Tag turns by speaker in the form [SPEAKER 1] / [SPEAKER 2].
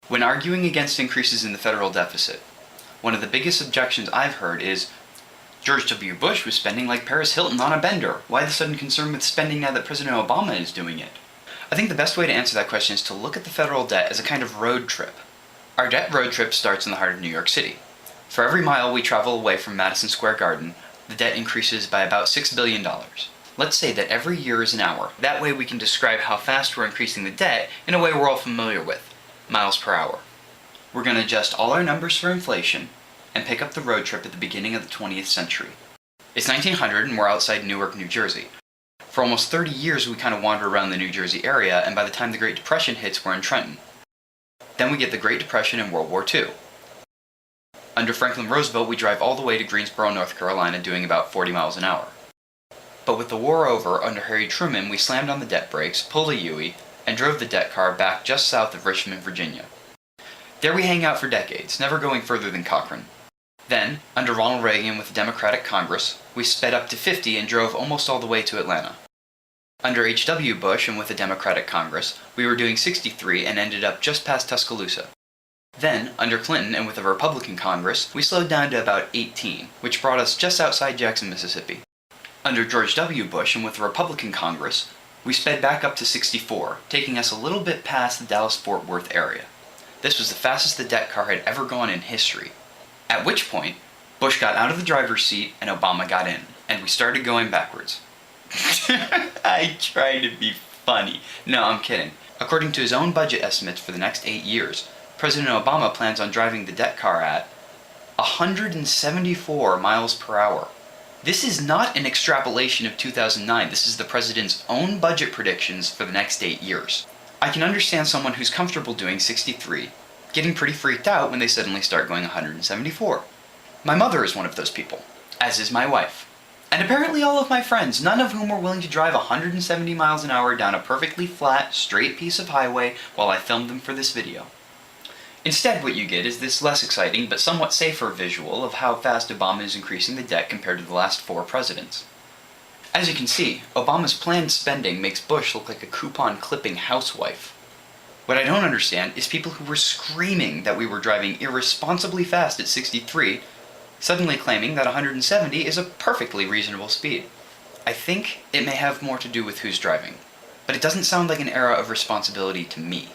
[SPEAKER 1] When arguing against increases in the federal deficit, one of the biggest objections I've heard is, George W. Bush was spending like Paris Hilton on a bender. Why the sudden concern with spending now that President Obama is doing it? I think the best way to answer that question is to look at the federal debt as a kind of road trip. Our debt road trip starts in the heart of New York City. For every mile we travel away from Madison Square Garden, the debt increases by about $6 billion. Let's say that every year is an hour. That way we can describe how fast we're increasing the debt in a way we're all familiar with. Miles per hour. We're going to adjust all our numbers for inflation and pick up the road trip at the beginning of the 20th century. It's 1900 and we're outside Newark, New Jersey. For almost 30 years we kind of wander around the New Jersey area, and by the time the Great Depression hits, we're in Trenton. Then we get the Great Depression and World War II. Under Franklin Roosevelt we drive all the way to Greensboro, North Carolina, doing about 40 miles an hour. But with the war over, under Harry Truman, we slammed on the debt brakes, pulled a U-ey, and drove the debt car back just south of Richmond, Virginia. There we hang out for decades, never going further than Cochrane. Then, under Ronald Reagan with the Democratic Congress, we sped up to 50 and drove almost all the way to Atlanta. Under H.W. Bush and with the Democratic Congress, we were doing 63 and ended up just past Tuscaloosa. Then, under Clinton and with the Republican Congress, we slowed down to about 18, which brought us just outside Jackson, Mississippi. Under George W. Bush and with the Republican Congress, we sped back up to 64, taking us a little bit past the Dallas-Fort Worth area. This was the fastest the debt car had ever gone in history. At which point, Bush got out of the driver's seat and Obama got in, and we started going backwards. I tried to be funny. No, I'm kidding. According to his own budget estimates for the next 8 years, President Obama plans on driving the debt car at 174 miles per hour. This is not an extrapolation of 2009, this is the president's own budget predictions for the next 8 years. I can understand someone who's comfortable doing 63, getting pretty freaked out when they suddenly start going 174. My mother is one of those people, as is my wife. And apparently all of my friends, none of whom were willing to drive 170 miles an hour down a perfectly flat, straight piece of highway while I filmed them for this video. Instead, what you get is this less exciting but somewhat safer visual of how fast Obama is increasing the debt compared to the last 4 presidents. As you can see, Obama's planned spending makes Bush look like a coupon-clipping housewife. What I don't understand is people who were screaming that we were driving irresponsibly fast at 63, suddenly claiming that 170 is a perfectly reasonable speed. I think it may have more to do with who's driving, but it doesn't sound like an era of responsibility to me.